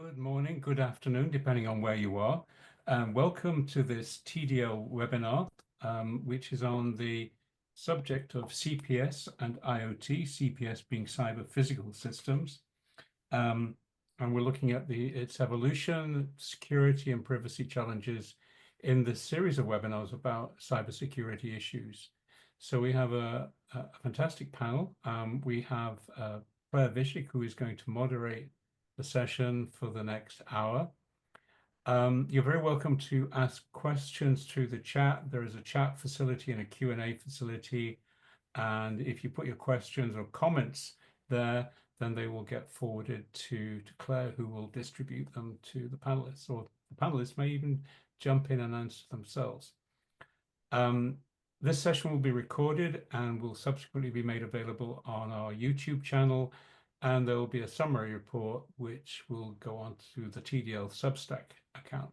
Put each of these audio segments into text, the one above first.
Good morning, good afternoon, depending on where you are. Welcome to this TDL webinar, which is on the subject of CPS and IoT, CPS being cyber physical systems. And we're looking at its evolution, security and privacy challenges in this series of webinars about cybersecurity issues. So we have a fantastic panel. We have Vishik, who is going to moderate the session for the next hour. You're very welcome to ask questions through the chat. There is a chat facility and a Q&A facility. And if you put your questions or comments there, then they will get forwarded to Claire, who will distribute them to the panelists, or the panelists may even jump in and answer themselves. This session will be recorded and will subsequently be made available on our YouTube channel. And there will be a summary report which will go on to the TDL Substack account.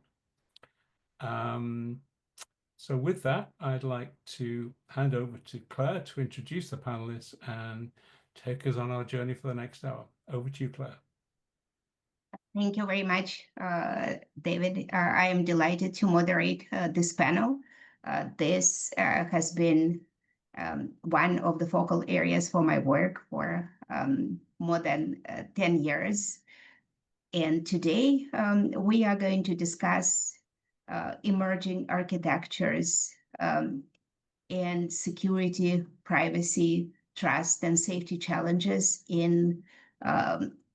So with that, I'd like to hand over to Claire to introduce the panelists and take us on our journey for the next hour. Over to you, Claire. Thank you very much, David. I am delighted to moderate this panel. This has been one of the focal areas for my work for more than 10 years. And today we are going to discuss emerging architectures and security, privacy, trust, and safety challenges in CPS,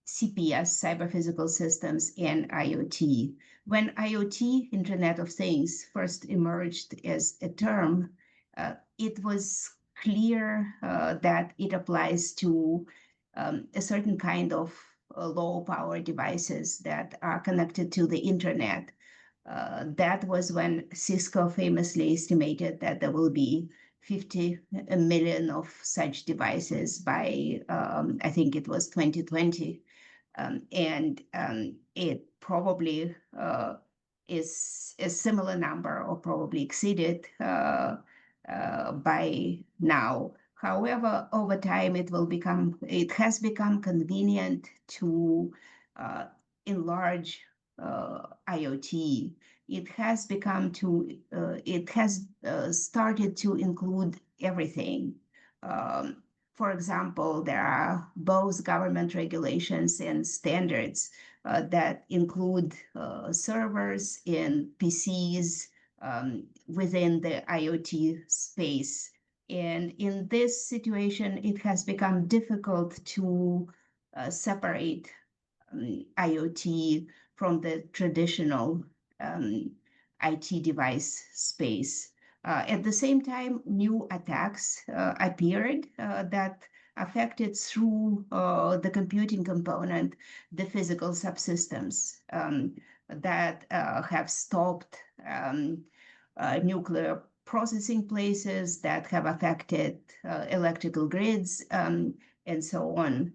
cyber physical systems, and IoT. When IoT, Internet of Things, first emerged as a term, it was clear that it applies to a certain kind of low power devices that are connected to the internet. That was when Cisco famously estimated that there will be 50 million of such devices by, I think it was 2020. And it probably is a similar number or probably exceeded by now. However, over time, it has become convenient to enlarge IoT. It has started to include everything. For example, there are both government regulations and standards that include servers and PCs within the IoT space. And in this situation, it has become difficult to separate IoT from the traditional IT device space. At the same time, new attacks appeared that affected through the computing component, the physical subsystems that have stopped nuclear processing places, that have affected electrical grids, and so on.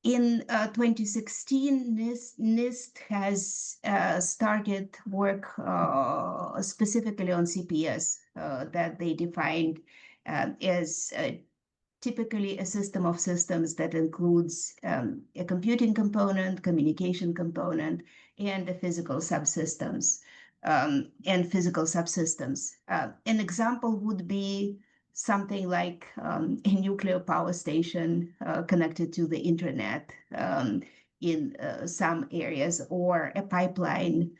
In 2016, NIST has started work specifically on CPS that they defined as typically a system of systems that includes a computing component, communication component, and the physical subsystems and physical subsystems. An example would be something like a nuclear power station connected to the internet in some areas, or a pipeline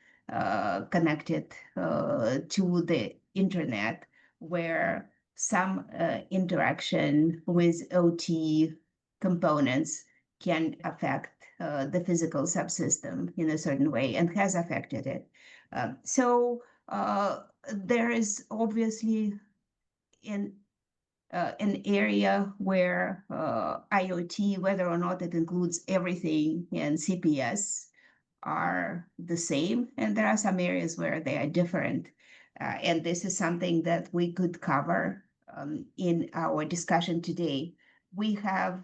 connected to the internet, where some interaction with OT components can affect the physical subsystem in a certain way, and has affected it. So there is obviously an area where IoT, whether or not it includes everything, and CPS are the same, and there are some areas where they are different. And this is something that we could cover in our discussion today. We have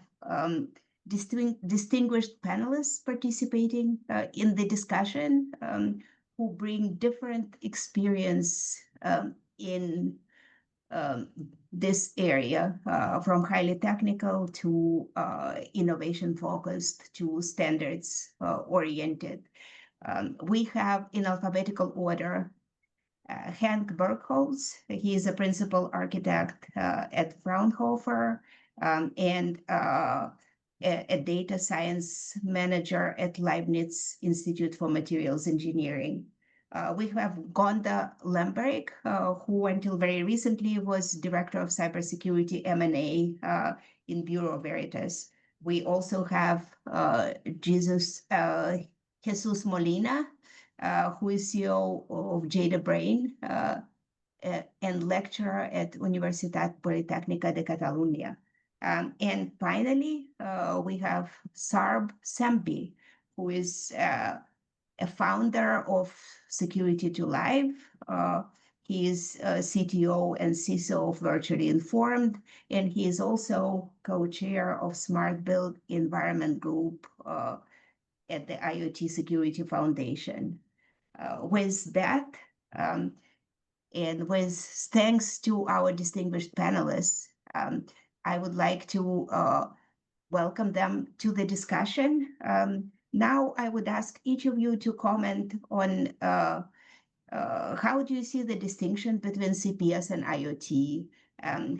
distinguished panelists participating in the discussion who bring different experience in this area from highly technical to innovation focused to standards oriented. We have in alphabetical order Henk Birkholz. He is a principal architect at Fraunhofer and a data science manager at Leibniz Institute for Materials Engineering. We have Gonda Lemberg, who until very recently was director of cybersecurity M&A in Bureau Veritas. We also have Jesus Molina, who is CEO of Jada Brain and lecturer at Universitat Politécnica de Catalunya. And finally, we have Sarb Sempi, who is a founder of Security to Live. He is CTO and CISO of Virtually Informed, and he is also co-chair of Smart Build Environment Group at the IoT Security Foundation. With that, and with thanks to our distinguished panelists, I would like to welcome them to the discussion. Now I would ask each of you to comment on how do you see the distinction between CPS and IoT?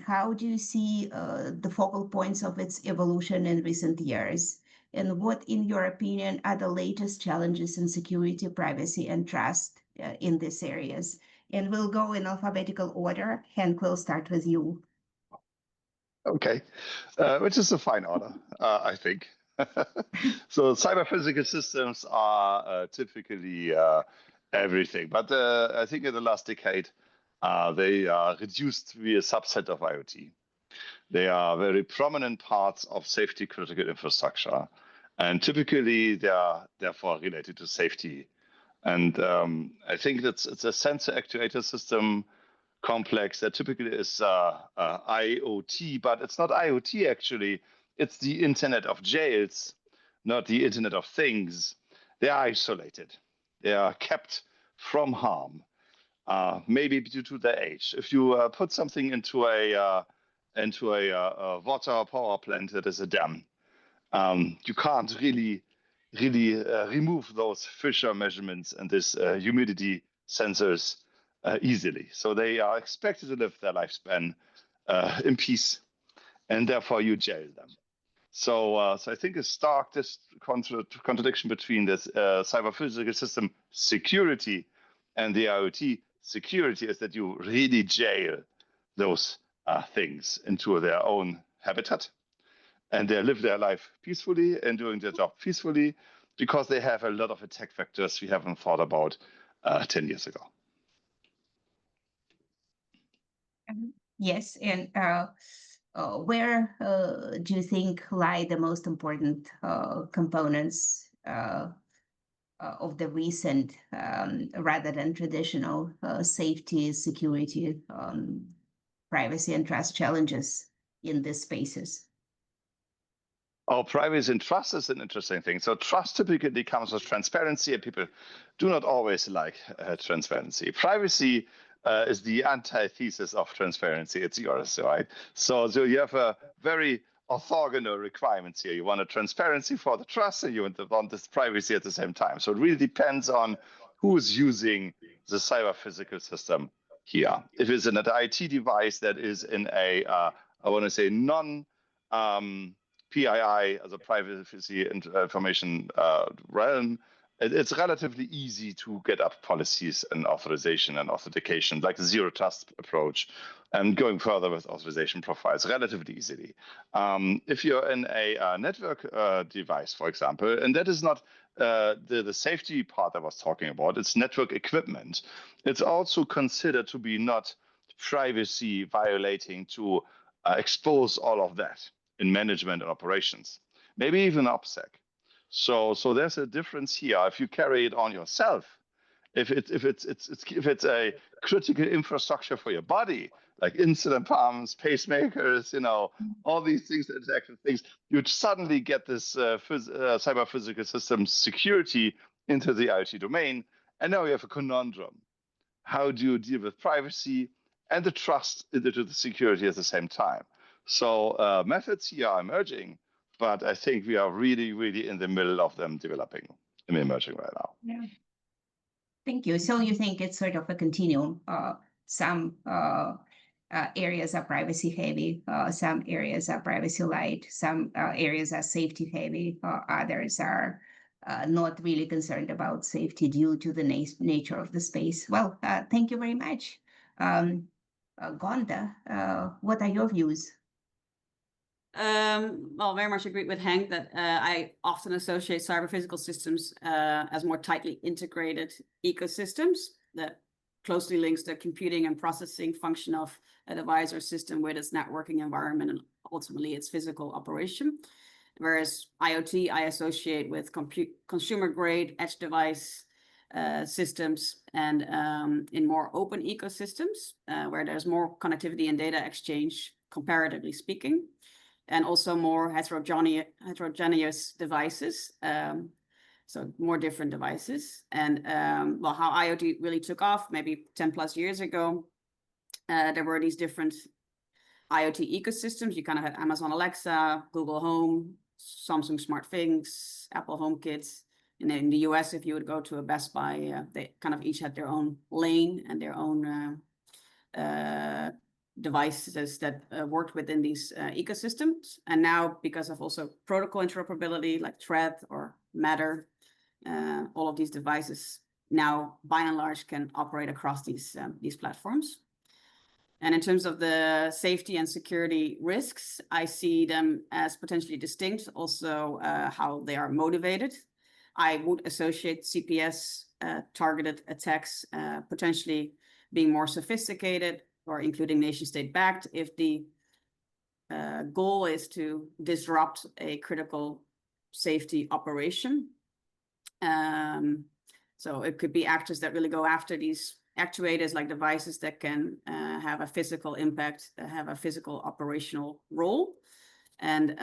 How do you see the focal points of its evolution in recent years? And what, in your opinion, are the latest challenges in security, privacy, and trust in these areas? And we'll go in alphabetical order. Henk, we'll start with you. Okay, which is a fine order, I think. So cyber-physical systems are typically everything, but I think in the last decade, they are reduced to be a subset of IoT. They are very prominent parts of safety-critical infrastructure, and typically they are therefore related to safety. And I think it's a sensor actuator system complex that typically is IoT, but it's not IoT actually. It's the Internet of Jails, not the Internet of Things. They are isolated. They are kept from harm, maybe due to their age. If you put something into a water power plant that is a dam, you can't really remove those pressure measurements and this humidity sensors easily. So they are expected to live their lifespan in peace, and therefore you jail them. So I think a stark contradiction between this cyber-physical system security and the IoT security is that you really jail those things into their own habitat, and they live their life peacefully and doing their job peacefully because they have a lot of attack vectors we haven't thought about 10 years ago. Yes, and where do you think lie the most important components of the recent, rather than traditional, safety, security, privacy, and trust challenges in these spaces? Oh, privacy and trust is an interesting thing. So trust typically comes with transparency, and people do not always like transparency. Privacy is the antithesis of transparency. It's yours, right? So you have a very orthogonal requirements here. You want a transparency for the trust, and you want this privacy at the same time. So it really depends on who is using the cyber-physical system here. If it's an IT device that is in a, I want to say, non-PII, as a privacy information realm, it's relatively easy to get up policies and authorization and authentication, like the zero trust approach, and going further with authorization profiles relatively easily. If you're in a network device, for example, and that is not the safety part I was talking about, it's network equipment. It's also considered to be not privacy violating to expose all of that in management and operations, maybe even OPSEC. So there's a difference here. If you carry it on yourself, if it's a critical infrastructure for your body, like insulin pumps, pacemakers, all these things, interactive things, you'd suddenly get this cyber physical system security into the IoT domain, and now you have a conundrum. How do you deal with privacy and the trust into the security at the same time. So methods here are emerging, but I think we are really, really in the middle of them developing and emerging right now. Yeah. Thank you. So you think it's sort of a continuum. Some areas are privacy heavy, some areas are privacy light, some areas are safety heavy, others are not really concerned about safety due to the nature of the space. Well, thank you very much. Gonda, what are your views? Well, very much agree with Henk that I often associate cyber physical systems as more tightly integrated ecosystems that closely links the computing and processing function of a device or system with its networking environment and ultimately its physical operation. Whereas IoT, I associate with consumer-grade edge device systems and in more open ecosystems where there's more connectivity and data exchange, comparatively speaking, and also more heterogeneous devices. So more different devices. And well, how IoT really took off maybe 10 plus years ago, there were these different IoT ecosystems. You kind of had Amazon Alexa, Google Home, Samsung Smart Things, Apple HomeKit. And in the US, if you would go to a Best Buy, they kind of each had their own lane and their own devices that worked within these ecosystems. And now, because of also protocol interoperability like Thread or Matter, all of these devices now, by and large, can operate across these platforms. And in terms of the safety and security risks, I see them as potentially distinct, also how they are motivated. I would associate CPS targeted attacks potentially being more sophisticated or including nation state backed if the goal is to disrupt a critical safety operation. So it could be actors that really go after these actuators, like devices that can have a physical impact, have a physical operational role. And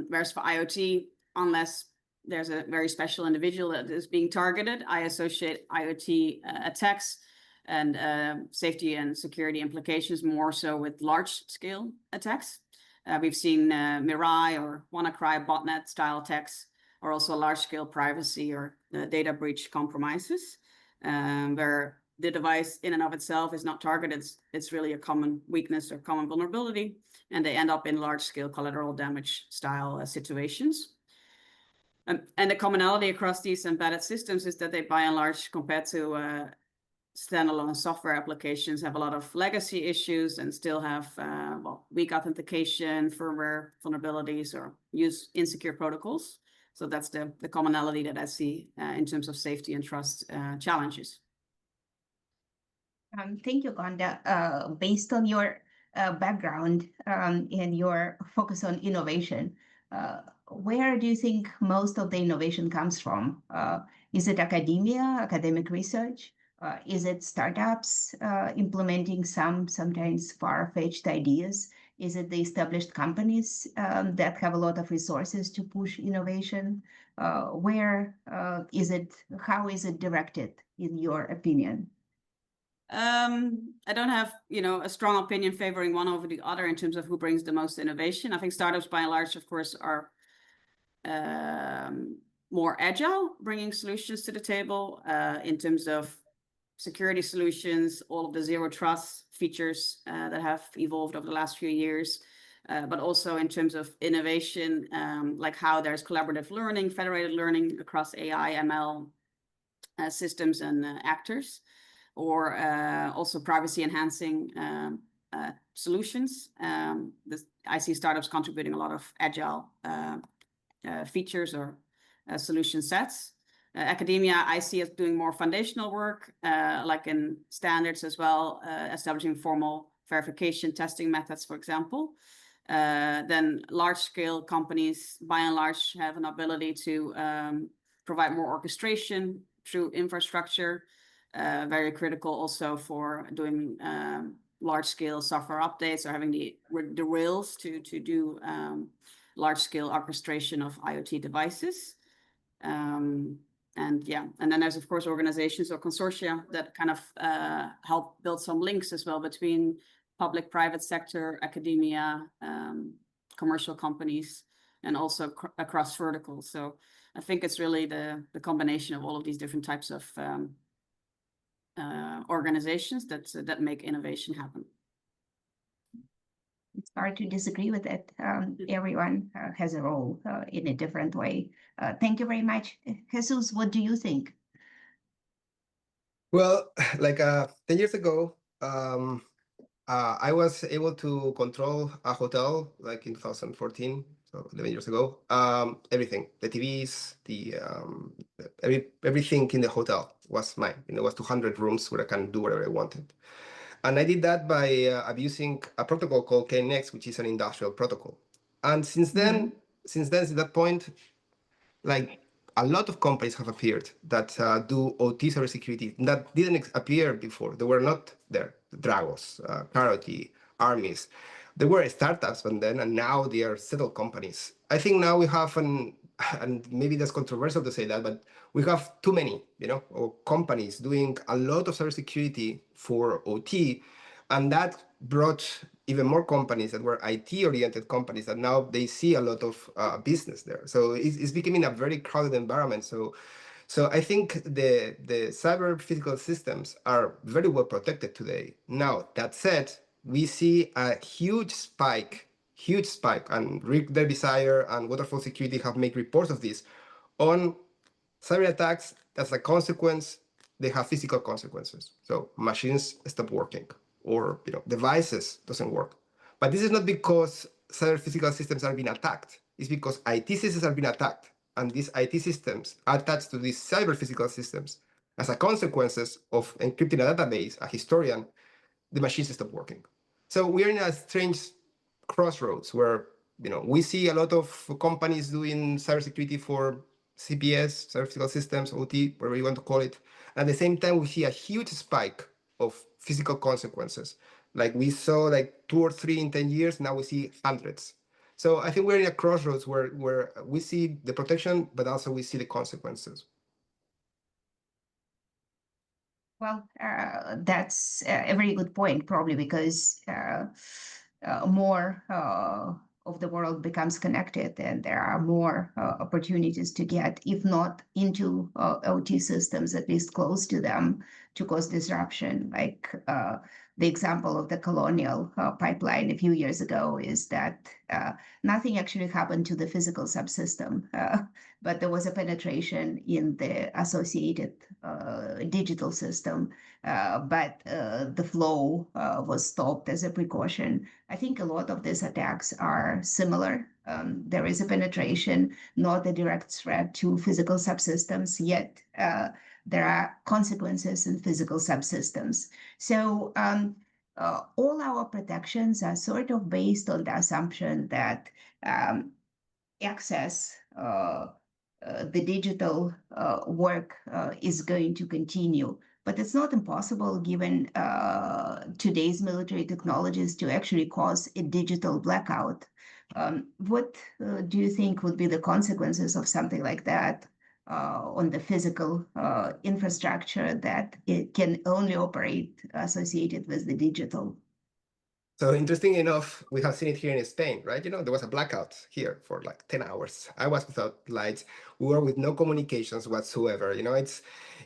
whereas for IoT, unless there's a very special individual that is being targeted, I associate IoT attacks and safety and security implications more so with large-scale attacks. We've seen Mirai or WannaCry botnet style attacks, or also large-scale privacy or data breach compromises, where the device in and of itself is not targeted. It's really a common weakness or common vulnerability, and they end up in large-scale collateral damage style situations. And the commonality across these embedded systems is that they, by and large, compared to standalone software applications, have a lot of legacy issues and still have well, weak authentication, firmware vulnerabilities, or use insecure protocols. So that's the commonality that I see in terms of safety and trust challenges. Thank you, Gonda. Based on your background and your focus on innovation, where do you think most of the innovation comes from? Is it academia, academic research? Is it startups implementing sometimes far-fetched ideas? Is it the established companies that have a lot of resources to push innovation? Where is it? How is it directed, in your opinion? I don't have, a strong opinion favoring one over the other in terms of who brings the most innovation. I think startups, by and large, of course, are more agile, bringing solutions to the table in terms of security solutions, all of the zero trust features that have evolved over the last few years, but also in terms of innovation, like how there's collaborative learning, federated learning across AI, ML systems and actors, or also privacy enhancing solutions. I see startups contributing a lot of agile features or solution sets. Academia, I see as doing more foundational work, like in standards as well, establishing formal verification testing methods, for example. Then large-scale companies, by and large, have an ability to provide more orchestration through infrastructure, very critical also for doing large-scale software updates or having the rails to do large-scale orchestration of IoT devices. And yeah, and then there's of course organizations or consortia that kind of help build some links as well between public, private sector, academia, commercial companies, and also across verticals. So I think it's really the combination of all of these different types of organizations that make innovation happen. It's hard to disagree with it. Everyone has a role in a different way. Thank you very much. Jesus, what do you think? Well, like 10 years ago, I was able to control a hotel like in 2014, so 11 years ago. Everything, the TVs, everything in the hotel was mine. You know, it was 200 rooms where I can do whatever I wanted. And I did that by abusing a protocol called KNX, which is an industrial protocol. And since that point, like a lot of companies have appeared that do OT cybersecurity that didn't appear before. They were not there. Dragos, Clarity, Armies. They were startups back then, and now they are settled companies. I think now we have and maybe that's controversial to say that, but we have too many, companies doing a lot of cybersecurity for OT, and that brought even more companies that were IT-oriented companies that now they see a lot of business there. So it's becoming a very crowded environment. So I think the cyber physical systems are very well protected today. Now, that said, we see a huge spike, and Rick Derbyshire and Waterfall Security have made reports of this, on cyber attacks. That's a consequence. They have physical consequences. So machines stop working, or devices doesn't work. But this is not because cyber physical systems are being attacked. It's because IT systems are being attacked, and these IT systems are attached to these cyber physical systems. As a consequence of encrypting a database, a historian, the machines stop working. So we are in a strange crossroads where we see a lot of companies doing cybersecurity for CPS, cyber physical systems, OT, whatever you want to call it. At the same time, we see a huge spike of physical consequences. Like we saw like 2 or 3 in 10 years, now we see hundreds. So I think we're in a crossroads where we see the protection, but also we see the consequences. Well, that's a very good point, probably because more of the world becomes connected, and there are more opportunities to get, if not into OT systems, at least close to them, to cause disruption. Like the example of the Colonial pipeline a few years ago is that nothing actually happened to the physical subsystem, but there was a penetration in the associated digital system, but the flow was stopped as a precaution. I think a lot of these attacks are similar. There is a penetration, not a direct threat to physical subsystems, yet there are consequences in physical subsystems. So all our protections are sort of based on the assumption that access the digital work is going to continue. But it's not impossible, given today's military technologies, to actually cause a digital blackout. What do you think would be the consequences of something like that on the physical infrastructure that it can only operate associated with the digital? So interesting enough, we have seen it here in Spain, right? There was a blackout here for like 10 hours. I was without lights. We were with no communications whatsoever.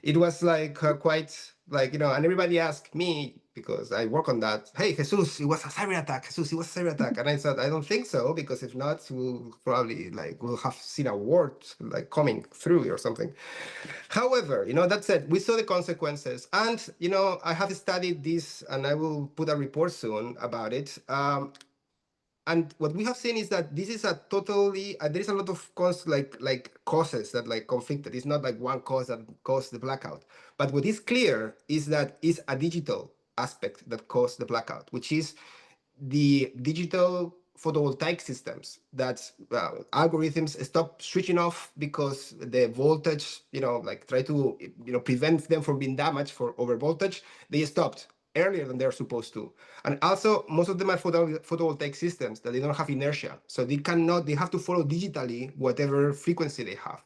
It was like quite like, and everybody asked me, because I work on that, hey, Jesus, it was a cyber attack. Jesus, it was a cyber attack. And I said, I don't think so, because if not, we'll probably we'll have seen a war coming through or something. However, that said, we saw the consequences, and I have studied this, and I will put a report soon about it. And what we have seen is that this is a totally there is a lot of causes that conflicted. It's not like one cause that caused the blackout. But what is clear is that it's a digital aspect that caused the blackout, which is the digital photovoltaic systems that algorithms stop switching off because the voltage, try to, prevent them from being damaged for over voltage. They stopped earlier than they're supposed to. And also, most of them are photovoltaic systems that they don't have inertia. So they have to follow digitally whatever frequency they have.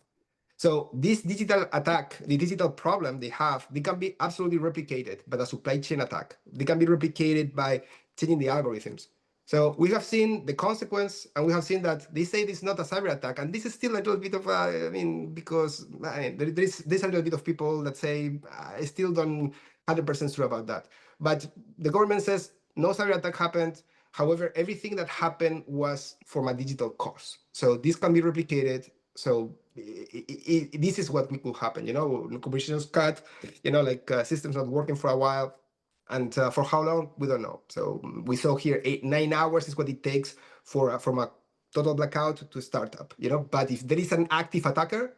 So this digital attack, the digital problem they have, they can be absolutely replicated by the supply chain attack. They can be replicated by changing the algorithms. So we have seen the consequence, and we have seen that they say it's not a cyber attack, and this is still a little bit of a, I mean, because there's a little bit of people that say I still don't 100% sure about that. But the government says no cyber attack happened. However, everything that happened was from a digital cause. So this can be replicated. So this is what could happen, communications cut, systems not working for a while. And for how long, we don't know. So we saw here 9 hours is what it takes from a total blackout to start up, But if there is an active attacker,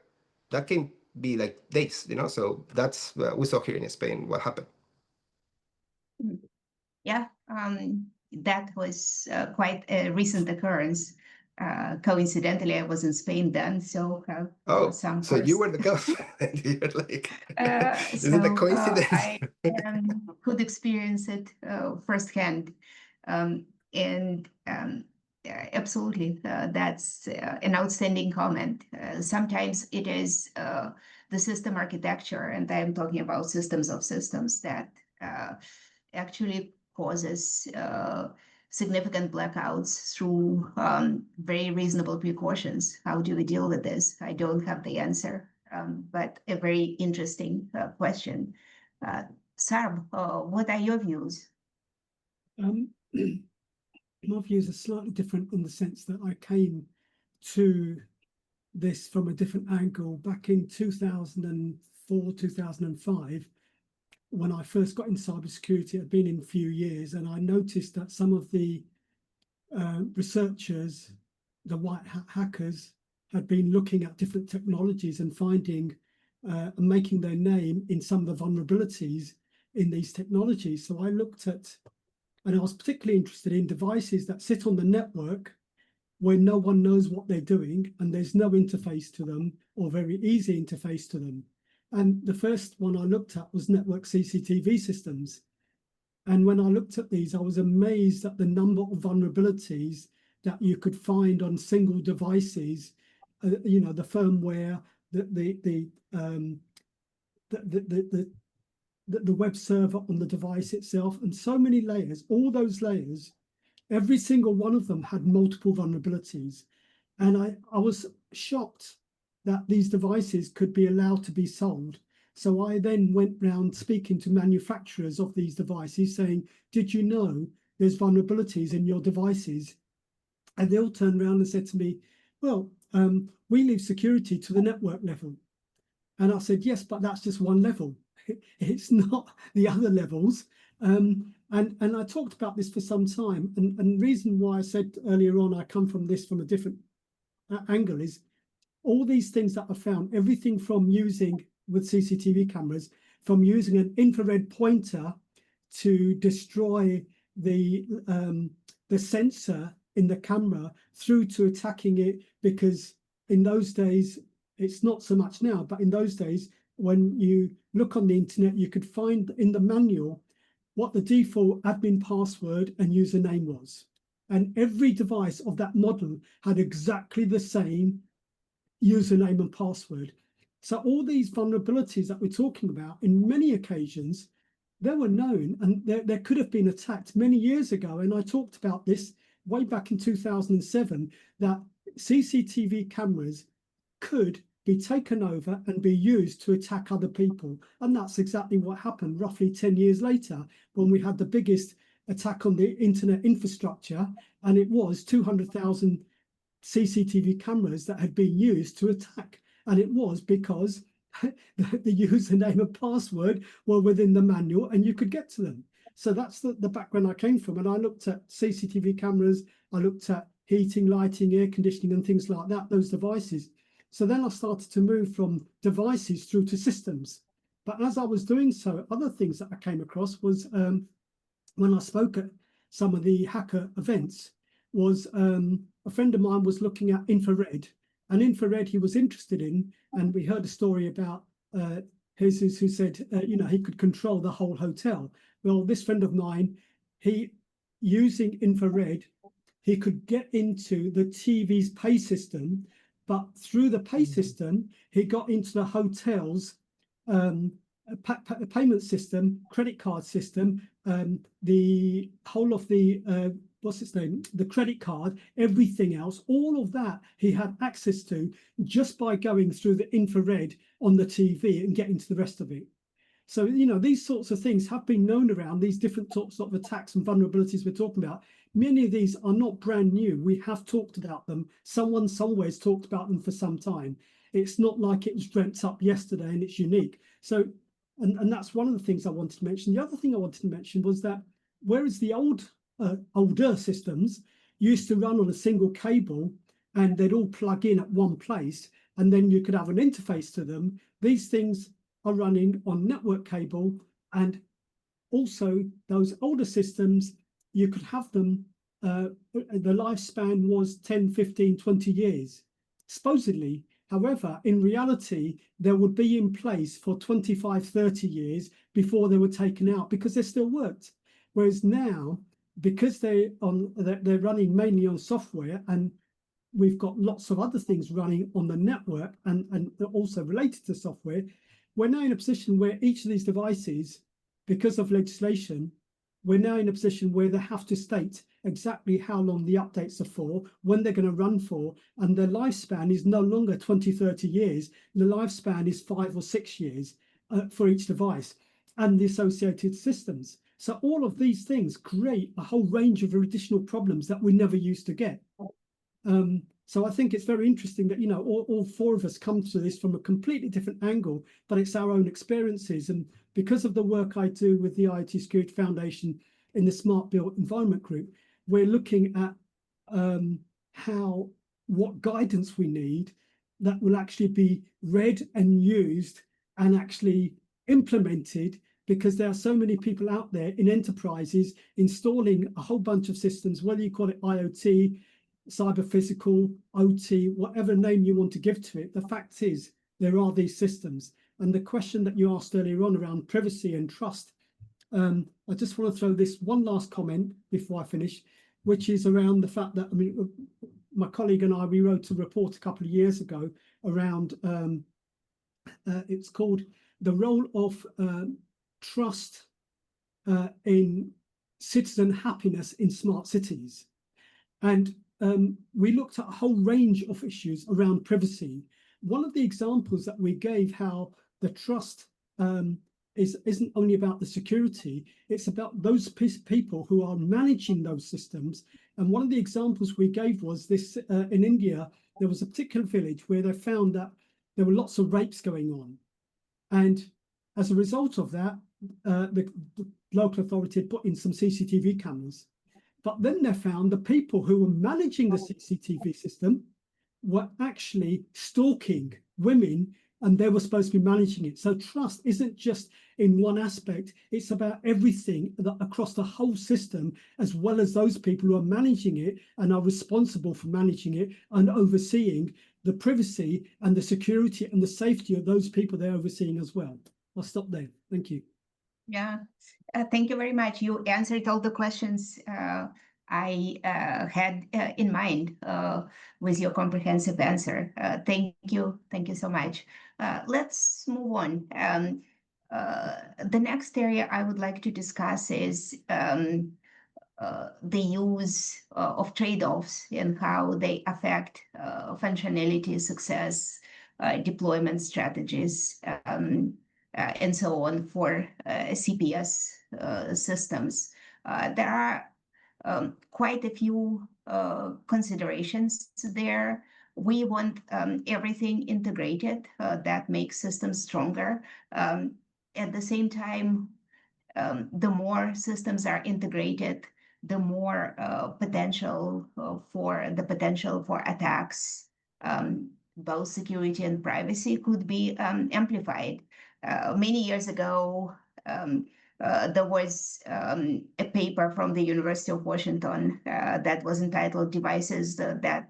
that can be like days, So that's we saw here in Spain what happened. Yeah, that was quite a recent occurrence. Coincidentally, I was in Spain then, so so you were the ghost. You're like, is it a coincidence? I could experience it firsthand, and absolutely, that's an outstanding comment. Sometimes it is the system architecture, and I'm talking about systems of systems that actually causes significant blackouts through very reasonable precautions. How do we deal with this? I don't have the answer, but a very interesting question. Sarb, what are your views? My views are slightly different in the sense that I came to this from a different angle back in 2004, 2005. When I first got in cybersecurity, I'd been in a few years, and I noticed that some of the researchers, the white hat hackers, had been looking at different technologies and finding and making their name in some of the vulnerabilities in these technologies. So I looked at, and I was particularly interested in devices that sit on the network where no one knows what they're doing and there's no interface to them or very easy interface to them. And the first one I looked at was network CCTV systems. And when I looked at these, I was amazed at the number of vulnerabilities that you could find on single devices, the firmware, the web server on the device itself, and so many layers, all those layers, every single one of them had multiple vulnerabilities. And I was shocked that these devices could be allowed to be sold. So I then went round speaking to manufacturers of these devices saying, did you know there's vulnerabilities in your devices? And they all turned around and said to me, well, we leave security to the network level. And I said, yes, but that's just one level. It's not the other levels. And I talked about this for some time. And the reason why I said earlier on, I come from this from a different angle is all these things that I found, everything from using with CCTV cameras, from using an infrared pointer to destroy the sensor in the camera through to attacking it, because in those days, it's not so much now, but in those days, when you look on the internet, you could find in the manual what the default admin password and username was. And every device of that model had exactly the same username and password. So all these vulnerabilities that we're talking about, in many occasions, they were known and they could have been attacked many years ago. And I talked about this way back in 2007, that CCTV cameras could be taken over and be used to attack other people. And that's exactly what happened roughly 10 years later, when we had the biggest attack on the internet infrastructure, and it was 200,000 CCTV cameras that had been used to attack. And it was because the username and password were within the manual and you could get to them. So that's the background I came from. And I looked at CCTV cameras, I looked at heating, lighting, air conditioning and things like that, those devices. So then I started to move from devices through to systems. But as I was doing so, other things that I came across was when I spoke at some of the hacker events, was a friend of mine was looking at infrared. And infrared he was interested in, and we heard a story about Jesus who said, he could control the whole hotel. Well, this friend of mine, using infrared, he could get into the TV's pay system but through the pay system, he got into the hotel's payment system, credit card system, the whole of the what's its name, the credit card, everything else, all of that he had access to just by going through the infrared on the TV and getting to the rest of it. So, you know, these sorts of things have been known around, these different sorts of attacks and vulnerabilities we're talking about. Many of these are not brand new. We have talked about them. Someone somewhere has talked about them for some time. It's not like it was dreamt up yesterday and it's unique. So, and that's one of the things I wanted to mention. The other thing I wanted to mention was that whereas the older systems used to run on a single cable and they'd all plug in at one place, and then you could have an interface to them, these things are running on network cable. And also those older systems, you could have them, the lifespan was 10, 15, 20 years, supposedly. However, in reality, they would be in place for 25, 30 years before they were taken out because they still worked. Whereas now, because they're running mainly on software, and we've got lots of other things running on the network and also related to software, we're now in a position where each of these devices, because of legislation, we're now in a position where they have to state exactly how long the updates are for, when they're going to run for, and their lifespan is no longer 20, 30 years. The lifespan is 5 or 6 years for each device and the associated systems. So all of these things create a whole range of additional problems that we never used to get. So I think it's very interesting that, you know, all four of us come to this from a completely different angle, but it's our own experiences. And because of the work I do with the IoT Security Foundation in the Smart Built Environment Group, we're looking at what guidance we need that will actually be read and used and actually implemented, because there are so many people out there in enterprises installing a whole bunch of systems, whether you call it IoT, cyber physical, OT, whatever name you want to give to it. The fact is, there are these systems. And the question that you asked earlier on around privacy and trust, I just want to throw this one last comment before I finish, which is around the fact that, I mean, my colleague and I, we wrote a report a couple of years ago around, it's called The Role of Trust in Citizen Happiness in Smart Cities. And we looked at a whole range of issues around privacy. One of the examples that we gave how the trust isn't only about the security, it's about those people who are managing those systems. And one of the examples we gave was this, in India, there was a particular village where they found that there were lots of rapes going on. And as a result of that, the local authority had put in some CCTV cameras. But then they found the people who were managing the CCTV system were actually stalking women, and they were supposed to be managing it. So trust isn't just in one aspect, it's about everything across the whole system, as well as those people who are managing it and are responsible for managing it and overseeing the privacy and the security and the safety of those people they're overseeing as well. I'll stop there. Thank you. Yeah, thank you very much. You answered all the questions I had in mind with your comprehensive answer. Thank you so much. Let's move on. The next area I would like to discuss is the use of trade-offs and how they affect functionality, success, deployment strategies, and so on for CPS systems. There are quite a few considerations there. We want everything integrated that makes systems stronger. At the same time, the more systems are integrated, the more potential for attacks, both security and privacy, could be amplified. Many years ago, there was a paper from the University of Washington that was entitled "Devices That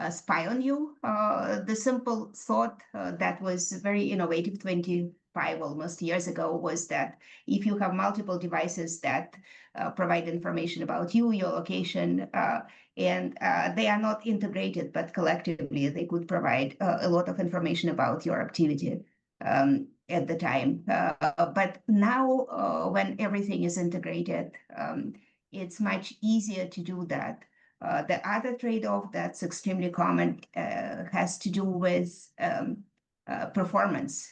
Spy on You." The simple thought that was very innovative 20 5 almost years ago was that if you have multiple devices that provide information about you, your location, and they are not integrated, but collectively they could provide a lot of information about your activity at the time. But now when everything is integrated, it's much easier to do that. The other trade-off that's extremely common has to do with performance.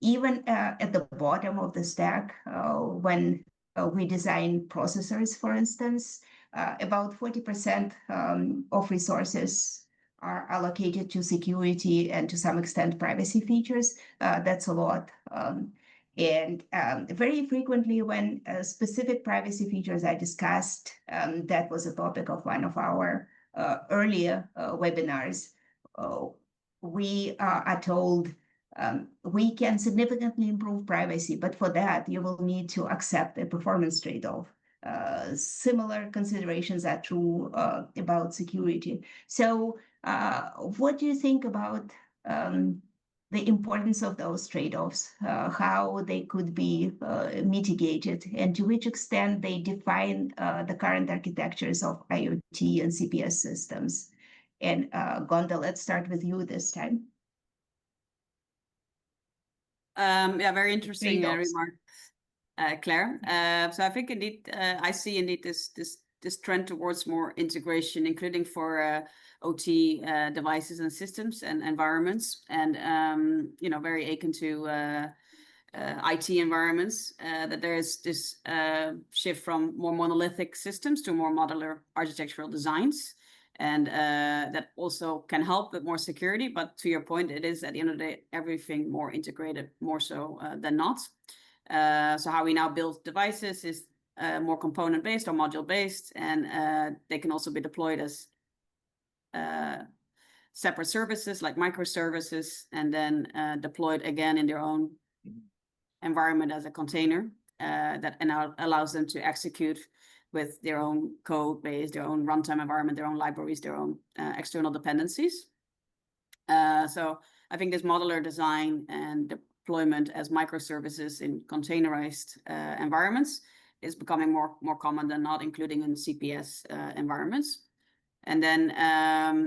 Even at the bottom of the stack, when we design processors, for instance, about 40% of resources are allocated to security and to some extent privacy features. That's a lot. And very frequently when specific privacy features are discussed, that was a topic of one of our earlier webinars, we are told we can significantly improve privacy, but for that you will need to accept a performance trade-off. Similar considerations are true about security. So what do you think about the importance of those trade-offs, how they could be mitigated, and to which extent they define the current architectures of IoT and CPS systems? And Gonda, let's start with you this time. Yeah, very interesting Trade-offs. remark, Claire. So I think indeed, I see indeed this trend towards more integration, including for OT devices and systems and environments, and very akin to IT environments. That there is this shift from more monolithic systems to more modular architectural designs. And that also can help with more security, but to your point, it is at the end of the day, everything more integrated, more so than not. So how we now build devices is more component-based or module-based, and they can also be deployed as separate services like microservices, and then deployed again in their own environment as a container that allows them to execute with their own code base, their own runtime environment, their own libraries, their own external dependencies. So I think this modular design and deployment as microservices in containerized environments is becoming more common than not, including in CPS environments. And then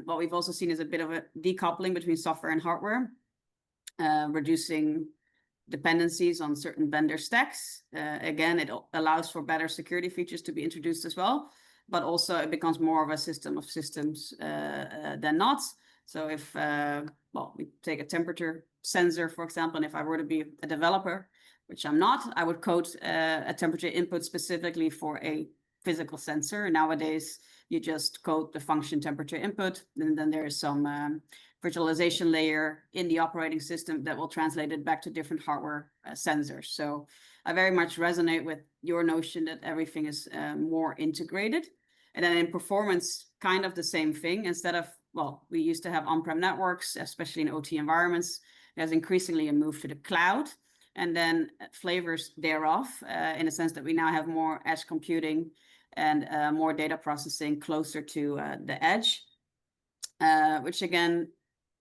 what we've also seen is a bit of a decoupling between software and hardware, reducing dependencies on certain vendor stacks. Again, it allows for better security features to be introduced as well, but also it becomes more of a system of systems than not. So if, we take a temperature sensor, for example, and if I were to be a developer, which I'm not, I would code a temperature input specifically for a physical sensor. Nowadays, you just code the function temperature input, and then there is some virtualization layer in the operating system that will translate it back to different hardware sensors. So I very much resonate with your notion that everything is more integrated. And then in performance, kind of the same thing. Instead of, we used to have on-prem networks, especially in OT environments. There's increasingly a move to the cloud, and then flavors thereof, in a sense that we now have more edge computing and more data processing closer to the edge, which again,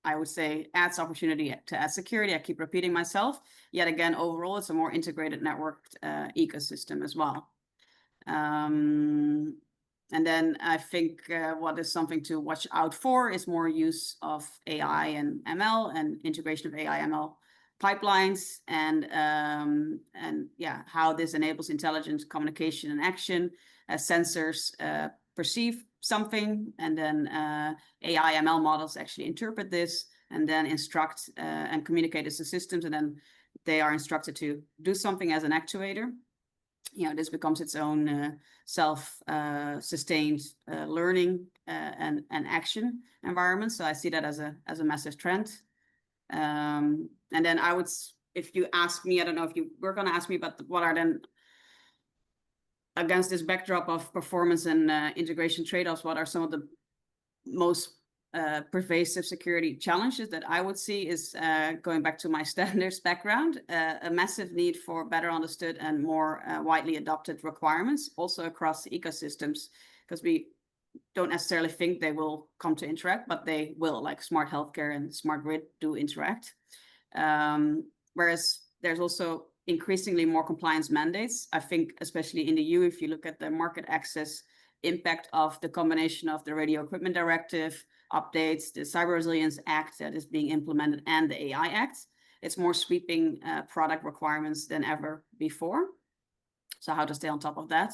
I would say adds opportunity to add security. I keep repeating myself. Yet again, overall, it's a more integrated networked ecosystem as well. And then I think what is something to watch out for is more use of AI and ML and integration of AI ML pipelines, and how this enables intelligent communication and action as sensors perceive something, and then AI ML models actually interpret this and then instruct and communicate this to systems, and then they are instructed to do something as an actuator. This becomes its own self-sustained learning and action environment. So I see that as a massive trend. And then I would, if you ask me, I don't know if you were going to ask me, but what are then, against this backdrop of performance and integration trade-offs, what are some of the most pervasive security challenges that I would see is going back to my standards background, a massive need for better understood and more widely adopted requirements also across the ecosystems, because we don't necessarily think they will come to interact, but they will, like smart healthcare and smart grid do interact. Whereas there's also increasingly more compliance mandates. I think especially in the EU, if you look at the market access impact of the combination of the Radio Equipment Directive updates, the Cyber Resilience Act that is being implemented, and the AI Act, it's more sweeping product requirements than ever before. So how to stay on top of that.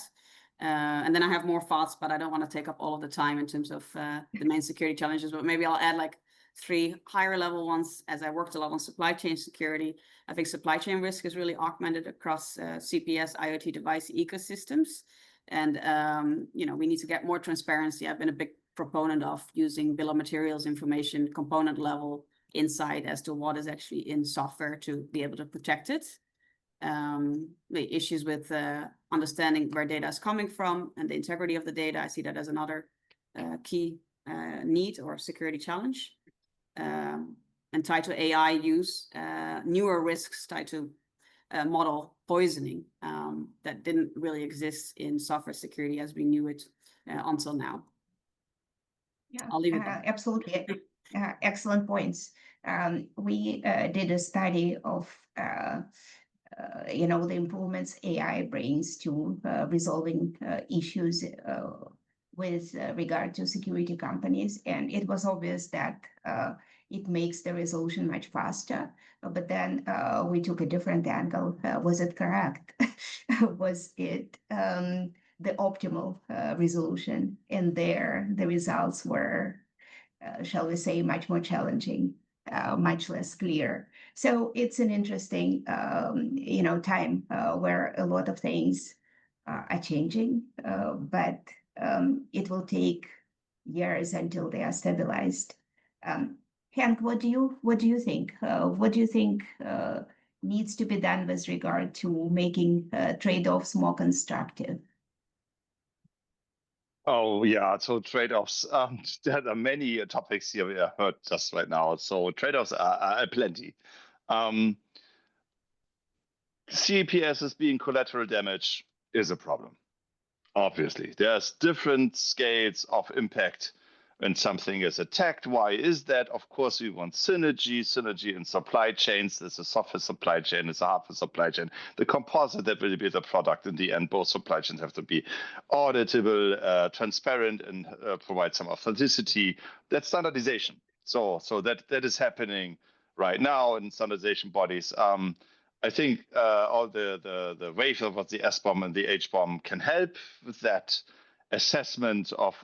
And then I have more thoughts, but I don't want to take up all of the time in terms of the main security challenges, but maybe I'll add like 3 higher level ones. As I worked a lot on supply chain security, I think supply chain risk is really augmented across CPS, IoT device ecosystems. And, we need to get more transparency. I've been a big proponent of using bill of materials information, component level insight as to what is actually in software to be able to protect it. The issues with understanding where data is coming from and the integrity of the data, I see that as another key need or security challenge. And tied to AI use, newer risks tied to model poisoning that didn't really exist in software security as we knew it until now. Yeah, I'll leave it there. Absolutely. Excellent points. We did a study of the improvements AI brings to resolving issues with regard to security companies, and it was obvious that it makes the resolution much faster. But then we took a different angle. Was it correct? Was it the optimal resolution? And there, the results were, shall we say, much more challenging, much less clear. So it's an interesting, time where a lot of things are changing, but it will take years until they are stabilized. Henk, what do you think? What do you think needs to be done with regard to making trade-offs more constructive? Oh, yeah. So trade-offs. There are many topics here we have heard just right now. So trade-offs are plenty. CPS as being collateral damage is a problem. Obviously, there's different scales of impact when something is attacked. Why is that? Of course, we want synergy in supply chains. There's a software supply chain, there's a hardware supply chain. The composite that will be the product in the end, both supply chains have to be auditable, transparent, and provide some authenticity. That's standardization. So that is happening right now in standardization bodies. I think all the wave of the S-bomb and the H-bomb can help with that assessment of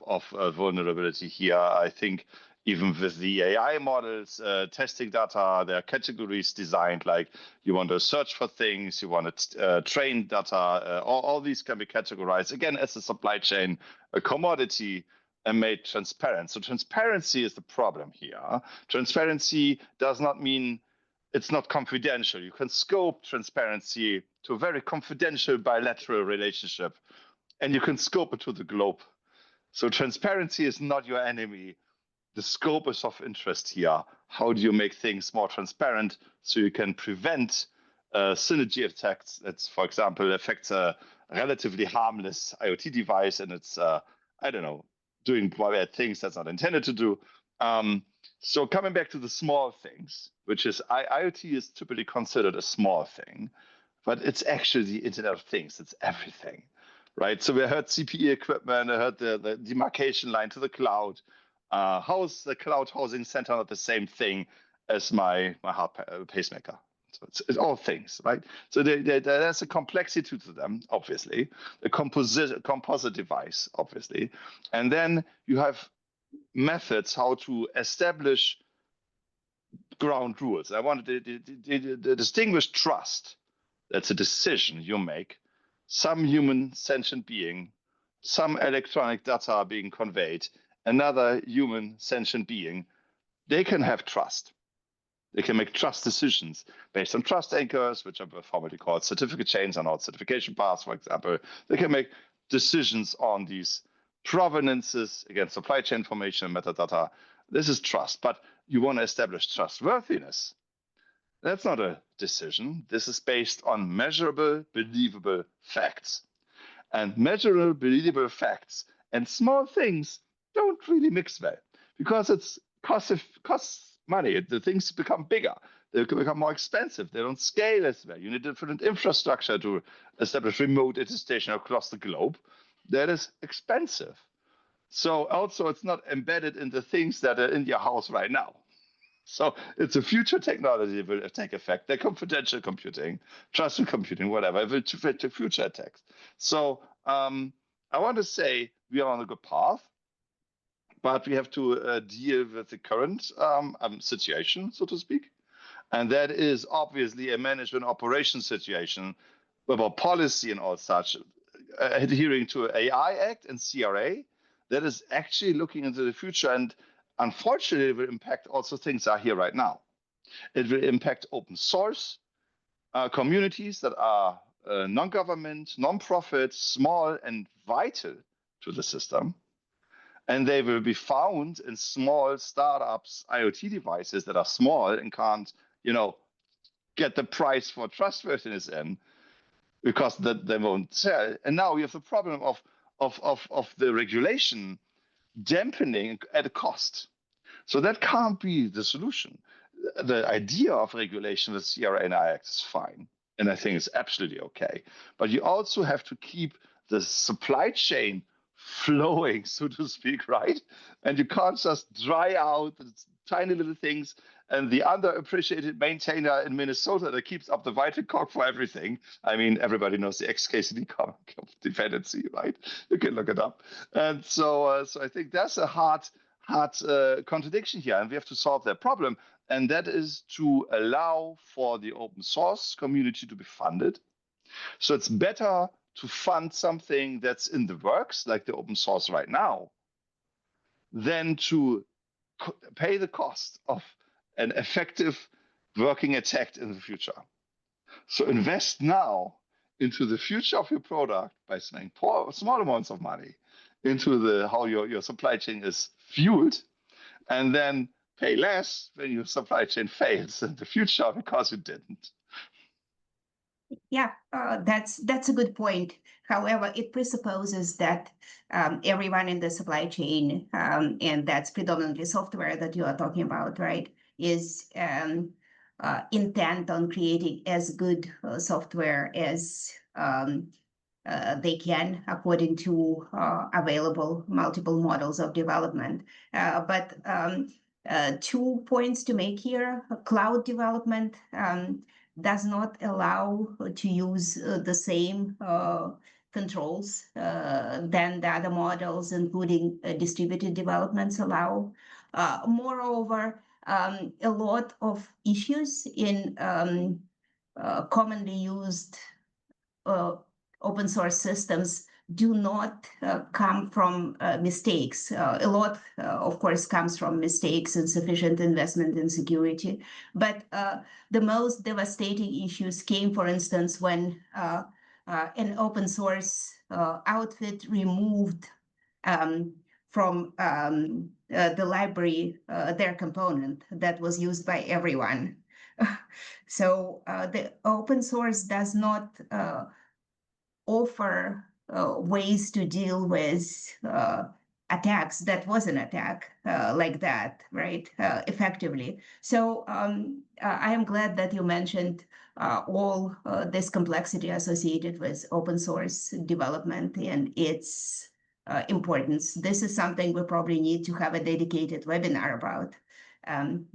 vulnerability here. I think even with the AI models, testing data, there are categories designed like you want to search for things, you want to train data, all these can be categorized, again, as a supply chain, a commodity, and made transparent. So transparency is the problem here. Transparency does not mean it's not confidential. You can scope transparency to a very confidential bilateral relationship, and you can scope it to the globe. So transparency is not your enemy. The scope is of interest here. How do you make things more transparent so you can prevent synergy attacks that, for example, affects a relatively harmless IoT device and it's, doing bad things that's not intended to do. So coming back to the small things, which is IoT is typically considered a small thing, but it's actually the Internet of Things. It's everything, right? So we heard CPE equipment, I heard the demarcation line to the cloud. How is the cloud housing center not the same thing as my heart pacemaker? So it's all things, right? So there's a complexity to them, obviously, a composite device, obviously. And then you have methods how to establish ground rules. I wanted to distinguish trust. That's a decision you make. Some human sentient being, some electronic data being conveyed, another human sentient being, they can have trust. They can make trust decisions based on trust anchors, which are formally called certificate chains and all certification paths, for example. They can make decisions on these provenances, again, supply chain information and metadata. This is trust, but you want to establish trustworthiness. That's not a decision. This is based on measurable, believable facts. And measurable, believable facts and small things don't really mix well because it's costs money. The things become bigger. They become more expensive. They don't scale as well. You need different infrastructure to establish remote attestation across the globe. That is expensive. So also it's not embedded in the things that are in your house right now. So it's a future technology that will take effect. They're confidential computing, trusted computing, whatever, it will fit to future attacks. So I want to say we are on a good path, but we have to deal with the current situation, so to speak. And that is obviously a management operation situation about policy and all such, adhering to AI Act and CRA. That is actually looking into the future, and unfortunately, it will impact also things that are here right now. It will impact open source communities that are non-government, non-profit, small, and vital to the system. And they will be found in small startups, IoT devices that are small and can't, get the price for trustworthiness in, because that they won't sell. And now we have the problem of the regulation dampening at a cost. So that can't be the solution. The idea of regulation with CRA and AI Act is fine, and I think it's absolutely okay. But you also have to keep the supply chain flowing, so to speak, right? And you can't just dry out the tiny little things. And the underappreciated maintainer in Minnesota that keeps up the vital cog for everything. I mean, everybody knows the XKCD dependency, right? You can look it up. And so I think that's a hard contradiction here, and we have to solve that problem. And that is to allow for the open source community to be funded. So it's better to fund something that's in the works, like the open source right now, than to pay the cost of an effective working attack in the future. So invest now into the future of your product by spending small amounts of money into how your supply chain is fueled, and then pay less when your supply chain fails in the future because you didn't. Yeah, that's a good point. However, it presupposes that everyone in the supply chain, and that's predominantly software that you are talking about, right, is intent on creating as good software as they can according to available multiple models of development. But 2 points to make here. Cloud development does not allow to use the same controls than the other models, including distributed developments, allow. Moreover, a lot of issues in commonly used open source systems do not come from mistakes. A lot, of course, comes from mistakes and insufficient investment in security. But the most devastating issues came, for instance, when an open source outfit removed from the library their component that was used by everyone. So the open source does not offer ways to deal with attacks. That was an attack like that, right? Effectively. So I am glad that you mentioned all this complexity associated with open source development and its importance. This is something we probably need to have a dedicated webinar about.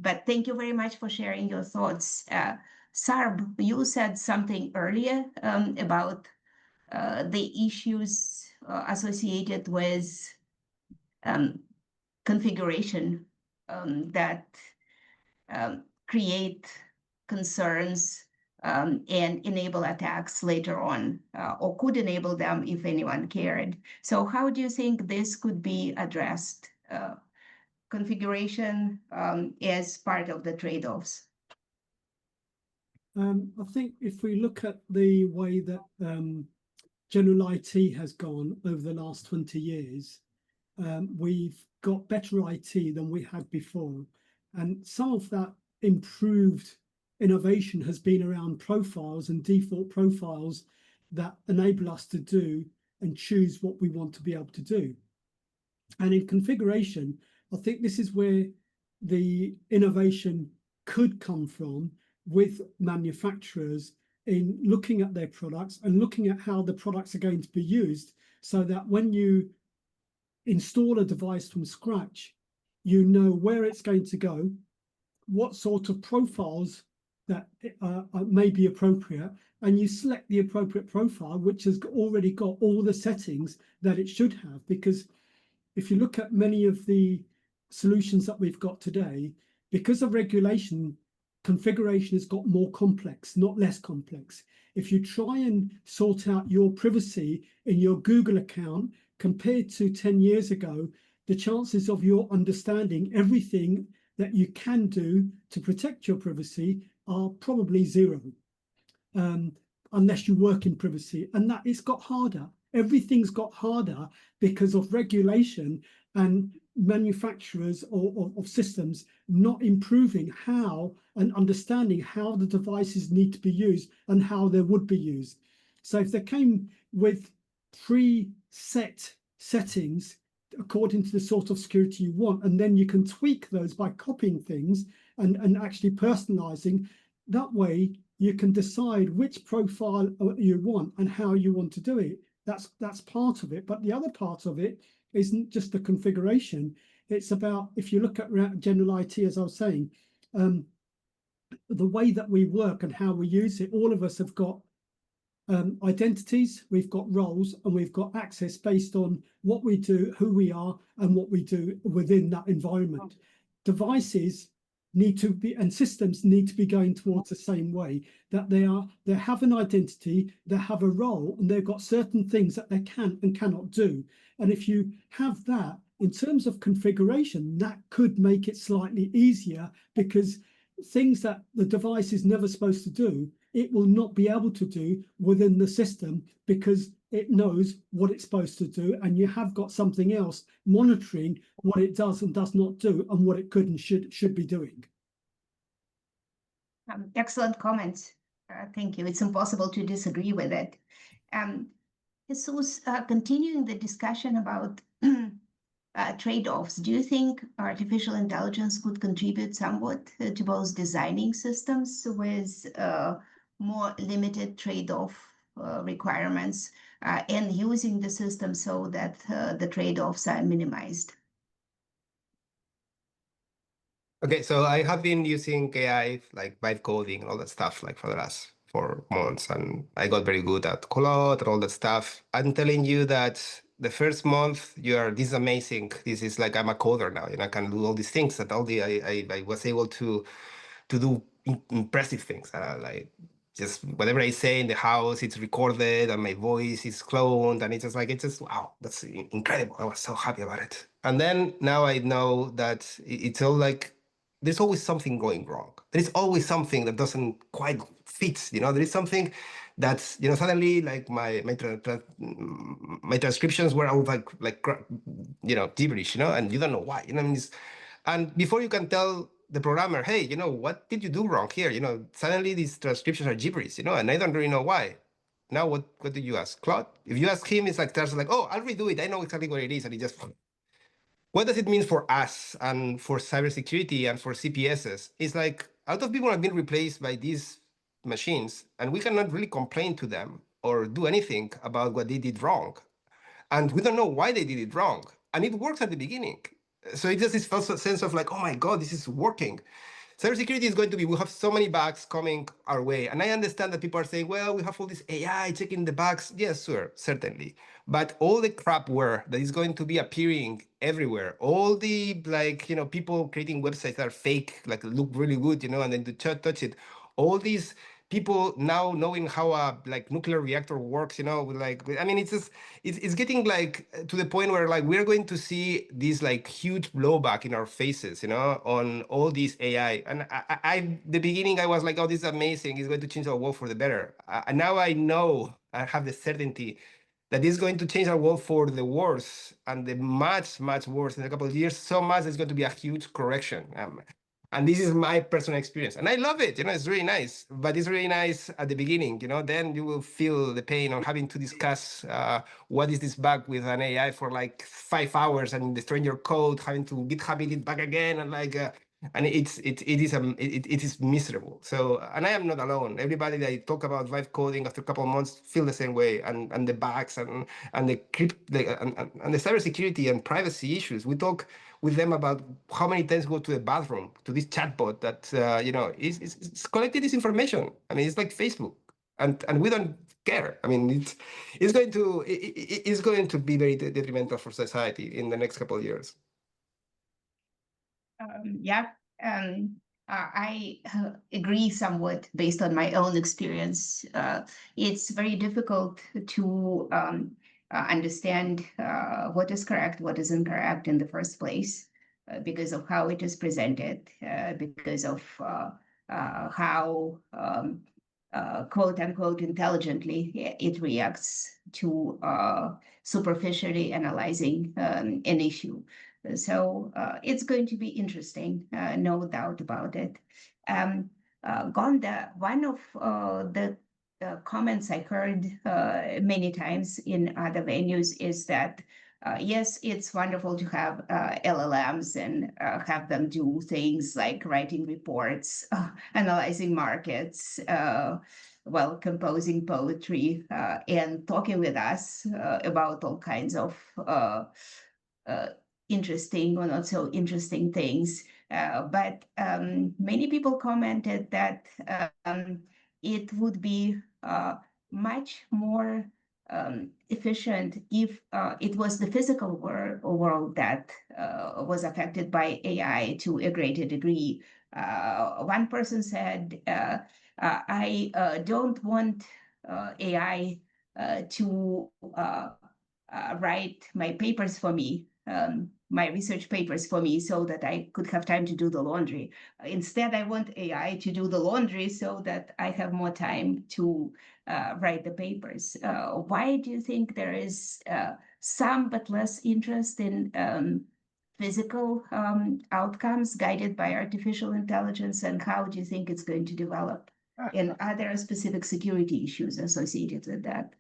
But thank you very much for sharing your thoughts. Sarb, you said something earlier about the issues associated with configuration that create concerns and enable attacks later on, or could enable them if anyone cared. So how do you think this could be addressed? Configuration as part of the trade-offs? I think if we look at the way that general IT has gone over the last 20 years, we've got better IT than we had before. And some of that improved innovation has been around profiles and default profiles that enable us to do and choose what we want to be able to do. And in configuration, I think this is where the innovation could come from with manufacturers in looking at their products and looking at how the products are going to be used, so that when you install a device from scratch, you know where it's going to go, what sort of profiles that may be appropriate, and you select the appropriate profile, which has already got all the settings that it should have. Because if you look at many of the solutions that we've got today, because of regulation, configuration has got more complex, not less complex. If you try and sort out your privacy in your Google account compared to 10 years ago, the chances of your understanding everything that you can do to protect your privacy are probably zero, unless you work in privacy. And that it's got harder. Everything's got harder because of regulation and manufacturers of systems not improving how and understanding how the devices need to be used and how they would be used. So if they came with pre-set settings according to the sort of security you want, and then you can tweak those by copying things and actually personalizing, that way you can decide which profile you want and how you want to do it. That's part of it. But the other part of it isn't just the configuration. It's about, if you look at general IT, as I was saying, the way that we work and how we use it, all of us have got identities, we've got roles, and we've got access based on what we do, who we are, and what we do within that environment. Devices need to be, and systems need to be going towards the same way, that they have an identity, they have a role, and they've got certain things that they can and cannot do. And if you have that in terms of configuration, that could make it slightly easier, because things that the device is never supposed to do, it will not be able to do within the system, because it knows what it's supposed to do, and you have got something else monitoring what it does and does not do, and what it could and should be doing. Excellent comments. Thank you. It's impossible to disagree with it. Jesus, continuing the discussion about trade-offs, do you think artificial intelligence could contribute somewhat to both designing systems with more limited trade-off requirements and using the system so that the trade-offs are minimized? Okay, so I have been using AI, like vibe coding and all that stuff, like for the last 4 months, and I got very good at Claude and all that stuff. I'm telling you that the first month, this is amazing. This is like, I'm a coder now, and I can do all these things that I was able to do impressive things. Like just whatever I say in the house, it's recorded, and my voice is cloned, and it's just wow, that's incredible. I was so happy about it. And then now I know that it's all like, there's always something going wrong. There's always something that doesn't quite fit. There is something that's, suddenly like my transcriptions were all like gibberish, and you don't know why. And before you can tell the programmer, hey, what did you do wrong here? Suddenly these transcriptions are gibberish, and I don't really know why. Now, what do you ask Claude? If you ask him, it's like, there's like, oh, I'll redo it. I know exactly what it is, and he just. What does it mean for us and for cybersecurity and for CPSs? It's like a lot of people have been replaced by these machines, and we cannot really complain to them or do anything about what they did wrong. And we don't know why they did it wrong. And it works at the beginning. So it's just this false sense of like, oh my God, this is working. Cybersecurity is going to be, we have so many bugs coming our way. And I understand that people are saying, well, we have all this AI checking the bugs. Yes, sir, certainly. But all the crapware that is going to be appearing everywhere, all the people creating websites that are fake, like look really good, and then to touch it, all these people now knowing how a nuclear reactor works, it's getting to the point where we're going to see this huge blowback in our faces, on all these AI. And I the beginning I was like, oh, this is amazing, it's going to change our world for the better. And now I know, I have the certainty that this is going to change our world for the worse, and the much, much worse in a couple of years, so much it's going to be a huge correction. And this is my personal experience. And I love it, it's really nice, but it's really nice at the beginning, then you will feel the pain of having to discuss what is this bug with an AI for 5 hours and destroying your code, having to GitHub it back again. And and it is miserable. So, and I am not alone. Everybody that I talk about vibe coding after a couple of months feel the same way, and the bugs and the and the cybersecurity and privacy issues. We talk with them about how many times go to the bathroom to this chatbot that is collecting this information. I mean, it's like Facebook, and we don't care. I mean, it's going to be very detrimental for society in the next couple of years. Yeah, I agree somewhat based on my own experience. It's very difficult to understand what is correct, what is incorrect in the first place, because of how it is presented, because of how quote unquote intelligently it reacts to superficially analyzing an issue. So it's going to be interesting, no doubt about it. Gonda, one of the comments I heard many times in other venues is that yes, it's wonderful to have LLMs and have them do things like writing reports, analyzing markets, composing poetry, and talking with us about all kinds of interesting or not so interesting things. But many people commented that it would be much more efficient if it was the physical world that was affected by AI to a greater degree. One person said, I don't want AI to write my papers for me, my research papers for me, so that I could have time to do the laundry. Instead, I want AI to do the laundry so that I have more time to write the papers. Why do you think there is some but less interest in physical outcomes guided by artificial intelligence, and how do you think it's going to develop? And are there specific security issues associated with that?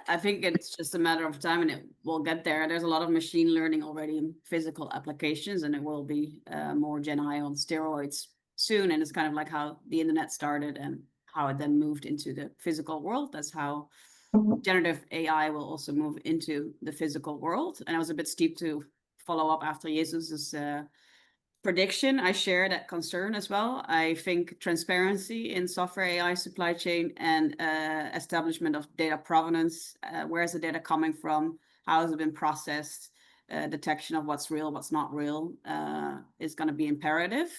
I think it's just a matter of time and it will get there. There's a lot of machine learning already in physical applications, and it will be more Gen AI on steroids soon. And it's kind of like how the internet started and how it then moved into the physical world. That's how generative AI will also move into the physical world. And I was a bit steep to follow up after Jesus's prediction. I share that concern as well. I think transparency in software AI supply chain and establishment of data provenance, where is the data coming from, how has it been processed, detection of what's real, what's not real, is going to be imperative.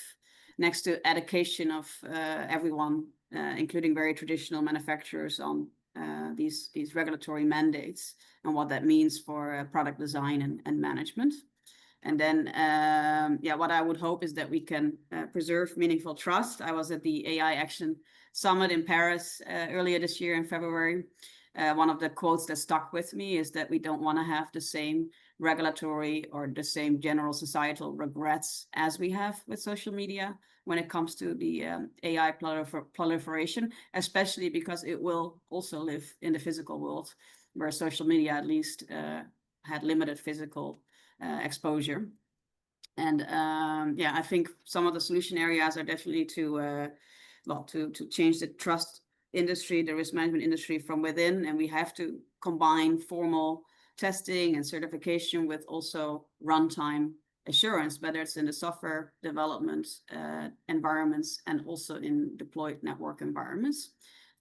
Next to education of everyone, including very traditional manufacturers on these regulatory mandates and what that means for product design and management. And then, what I would hope is that we can preserve meaningful trust. I was at the AI Action Summit in Paris earlier this year in February. One of the quotes that stuck with me is that we don't want to have the same regulatory or the same general societal regrets as we have with social media when it comes to the AI proliferation, especially because it will also live in the physical world, where social media at least had limited physical exposure. And I think some of the solution areas are definitely to change the trust industry, the risk management industry from within, and we have to combine formal testing and certification with also runtime assurance, whether it's in the software development environments and also in deployed network environments.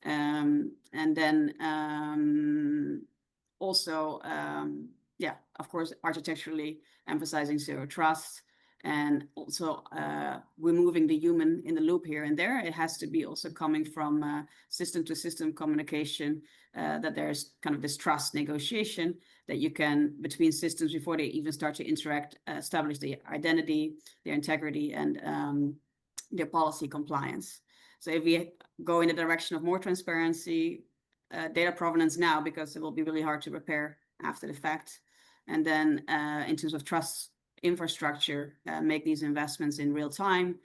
And then of course, architecturally emphasizing zero trust, and also removing the human in the loop here and there. It has to be also coming from system to system communication, that there's kind of this trust negotiation that you can, between systems before they even start to interact, establish the identity, their integrity, and their policy compliance. So if we go in the direction of more transparency, data provenance now, because it will be really hard to repair after the fact, and then in terms of trust infrastructure, make these investments in real time,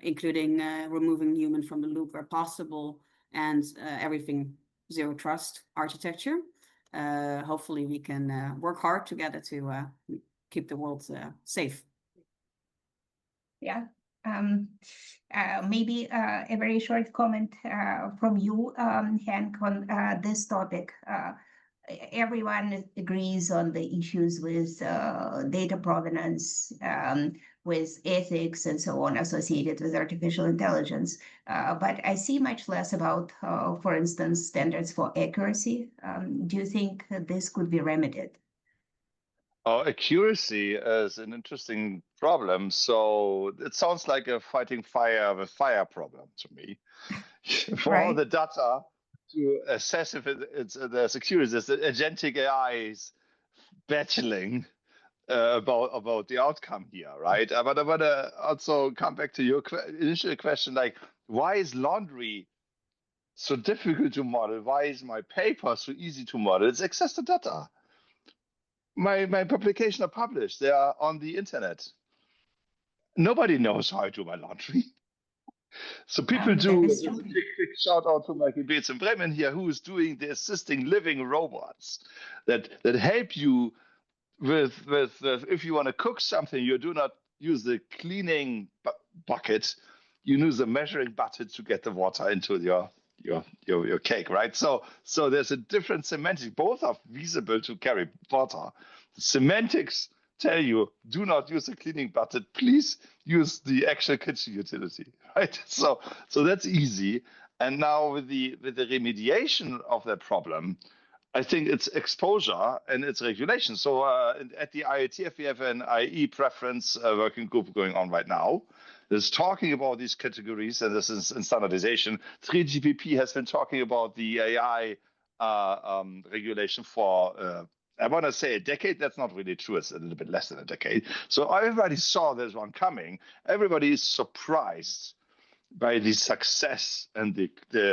including removing human from the loop where possible, and everything zero trust architecture. Hopefully we can work hard together to keep the world safe. Yeah. Maybe a very short comment from you, Henk, on this topic. Everyone agrees on the issues with data provenance, with ethics and so on associated with artificial intelligence. But I see much less about, for instance, standards for accuracy. Do you think this could be remedied? Accuracy is an interesting problem. So it sounds like a fighting fire with fire problem to me. For all Right. the data to assess if there's accuracy, there's the agentic AIs battling about the outcome here, right? But I want to also come back to your initial question, like, why is laundry so difficult to model? Why is my paper so easy to model? It's access to data. My publications are published. They are on the internet. Nobody knows how I do my laundry. So people do. That is There's true. a quick shout out to Michael Beetz in Bremen here, who is doing the assisting living robots that help you with if you want to cook something, you do not use the cleaning bucket, you use the measuring bucket to get the water into your cake, right? So there's a different semantic. Both are feasible to carry water. The semantics tell you do not use the cleaning bucket. Please use the actual kitchen utility, right? So that's easy. And now with the remediation of that problem, I think it's exposure and it's regulation. So at the IoTF, we have an IE preference working group going on right now. It's talking about these categories, and this is in standardization. 3GPP has been talking about the AI regulation for, I want to say a decade. That's not really true. It's a little bit less than a decade. So everybody saw there's one coming. Everybody is surprised by the success and the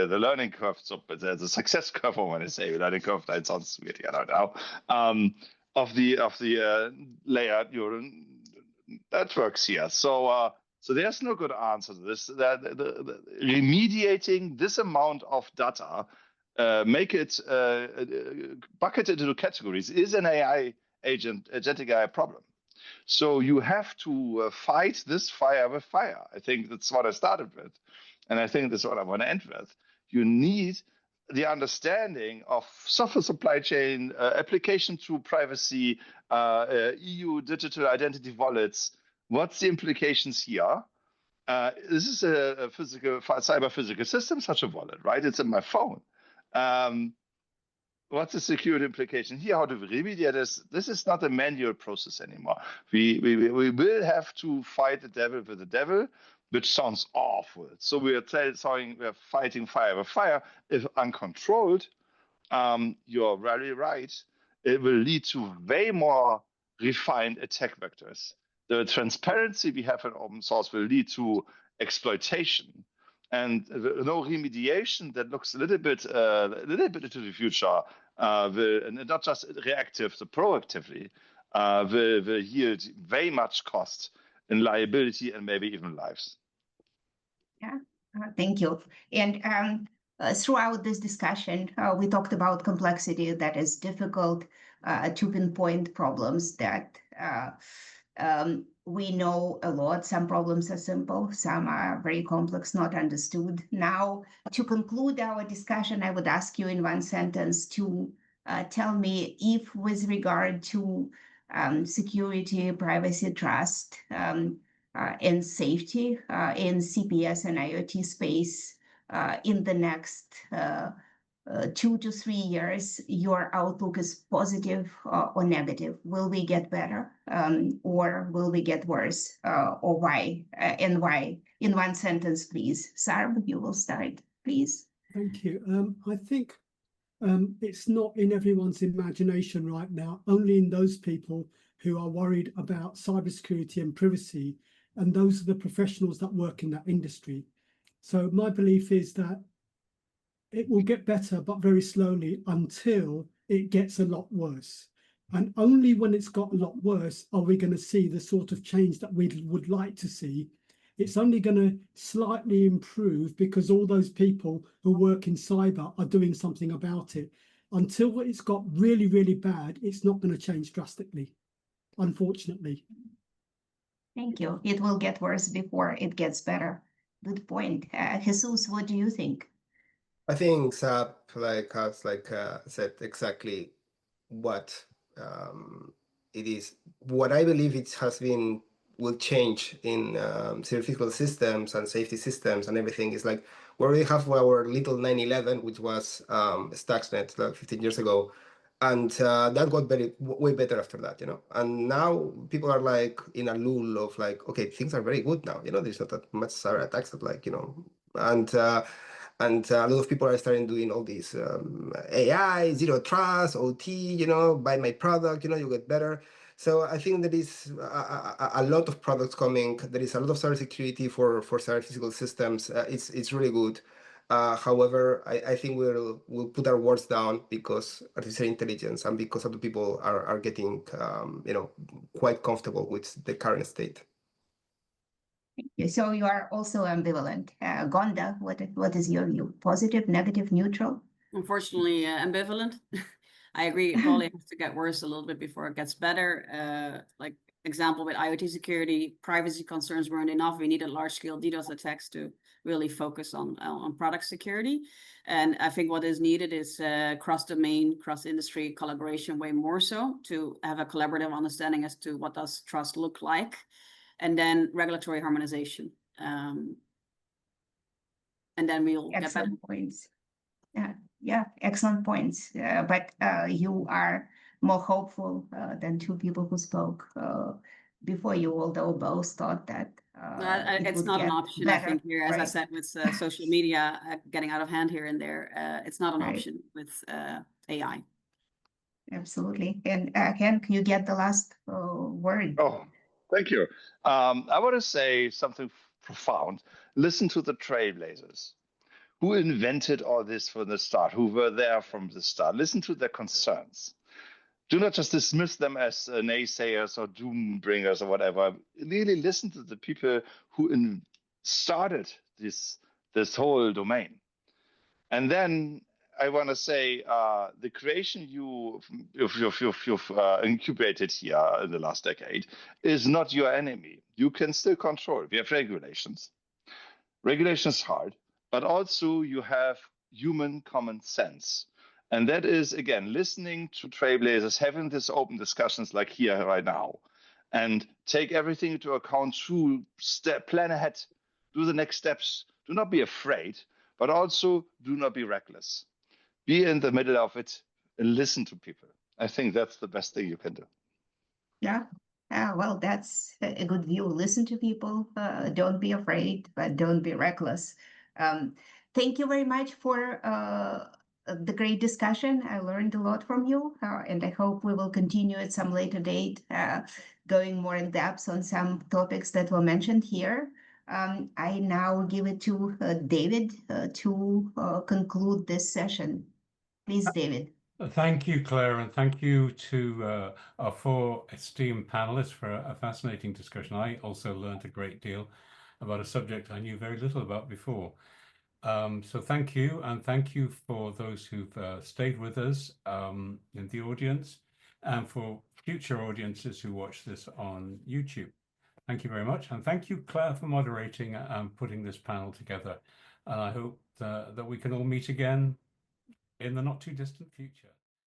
learning curve, so the success curve, I want to say, learning curve, that sounds weird, I don't know, of the layered neural networks here. So there's no good answer to this. The remediating this amount of data, make it bucketed into categories, is an agentic AI problem. So you have to fight this fire with fire. I think that's what I started with. And I think that's what I want to end with. You need the understanding of software supply chain, application to privacy, EU digital identity wallets. What's the implications here? This is a cyber physical system, such a wallet, right? It's in my phone. What's the security implication here? How do we remediate this? This is not a manual process anymore. We will have to fight the devil with the devil, which sounds awful. So we are fighting fire with fire. If uncontrolled, you're very right. It will lead to way more refined attack vectors. The transparency we have in open source will lead to exploitation. And no remediation that looks a little bit into the future and not just reactive, but proactively, will yield very much cost in liability and maybe even lives. Yeah, thank you. And throughout this discussion, we talked about complexity that is difficult to pinpoint problems that we know a lot. Some problems are simple, some are very complex, not understood. Now, to conclude our discussion, I would ask you in one sentence to tell me if, with regard to security, privacy, trust, and safety in CPS and IoT space in the next 2 to 3 years, your outlook is positive or negative. Will we get better or will we get worse, or why and why? In one sentence, please. Sarb, you will start, please. Thank you. I think it's not in everyone's imagination right now, only in those people who are worried about cybersecurity and privacy, and those are the professionals that work in that industry. So my belief is that it will get better, but very slowly until it gets a lot worse. And only when it's got a lot worse are we going to see the sort of change that we would like to see. It's only going to slightly improve because all those people who work in cyber are doing something about it. Until it's got really, really bad, it's not going to change drastically, unfortunately. Thank you. It will get worse before it gets better. Good point. Jesus, what do you think? I think SAP has said exactly what it is. What I believe it has been will change in physical systems and safety systems and everything is like where we have our little 911, which was Stuxnet like 15 years ago. And that got way better after that, you know. And now people are like in a lull of like, okay, things are very good now, you know. There's not that much cyber attacks that like, you know, and a lot of people are starting doing all these AI, zero trust, OT, you know, buy my product, you know, you get better. So I think there is a lot of products coming. There is a lot of cybersecurity for cyber physical systems. It's really good. However, I think we'll put our words down because artificial intelligence and because other people are getting you know, quite comfortable with the current state. So you are also ambivalent. Gonda, what is your view? Positive, negative, neutral? Unfortunately, ambivalent. I agree. It probably has to get worse a little bit before it gets better. Like example with IoT security, privacy concerns weren't enough. We needed large-scale DDoS attacks to really focus on product security. And I think what is needed is cross-domain, cross-industry collaboration way more so to have a collaborative understanding as to what does trust look like. And then regulatory harmonization. And then we'll get better. Excellent points. Yeah, excellent points. But you are more hopeful than two people who spoke before you, although both thought that it's not an option, better. I think, here. As I said, with social media getting out of hand here and there, it's not an option with AI. Absolutely. And Henk, you get the last word. Oh, thank you. I want to say something profound. Listen to the trailblazers. Who invented all this from the start? Who were there from the start? Listen to their concerns. Do not just dismiss them as naysayers or doom bringers or whatever. Really listen to the people who started this whole domain. And then I want to say the creation you've incubated here in the last decade is not your enemy. You can still control it. We have regulations. Regulation is hard, but also you have human common sense. And that is, again, listening to trailblazers, having this open discussions like here right now, and take everything into account through plan ahead, do the next steps. Do not be afraid, but also do not be reckless. Be in the middle of it and listen to people. I think that's the best thing you can do. Yeah. Well, that's a good view. Listen to people. Don't be afraid, but don't be reckless. Thank you very much for the great discussion. I learned a lot from you, and I hope we will continue at some later date, going more in depth on some topics that were mentioned here. I now give it to David to conclude this session. Please, David. Thank you, Claire, and thank you to our four esteemed panelists for a fascinating discussion. I also learned a great deal about a subject I knew very little about before. So thank you, and thank you for those who've stayed with us in the audience, and for future audiences who watch this on YouTube. Thank you very much, and thank you, Claire, for moderating and putting this panel together. And I hope that we can all meet again in the not too distant future.